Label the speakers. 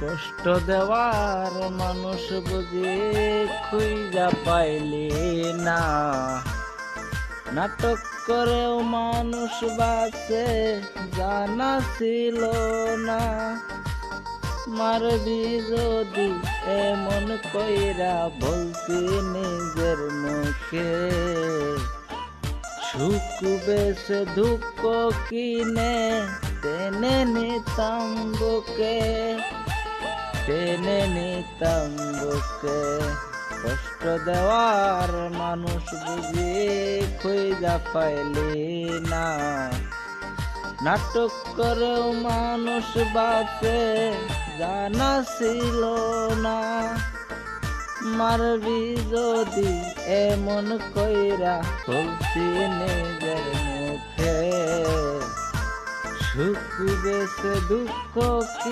Speaker 1: কষ্ট দেওয়ার মানুষ বুঝি খুঁজা পাইলি না, নাটক করেও মানুষ বাঁচে জানা ছিল না। মারবি যদি এমন কইরা বলতি নিজের মুখে, সুখ বেছে দুঃখ কিনে টেনে নিতাম বুকে, টেনে নিতাম বুকে। কষ্ট দেওয়ার মানুষ বুঝি খুঁজা পাইলি না, নাটক করেও মানুষ বাঁচে জানা ছিল না। মারবি যদি এমন কইরা বলছি নিজের মুখে, সুখ বেছে দুঃখ কি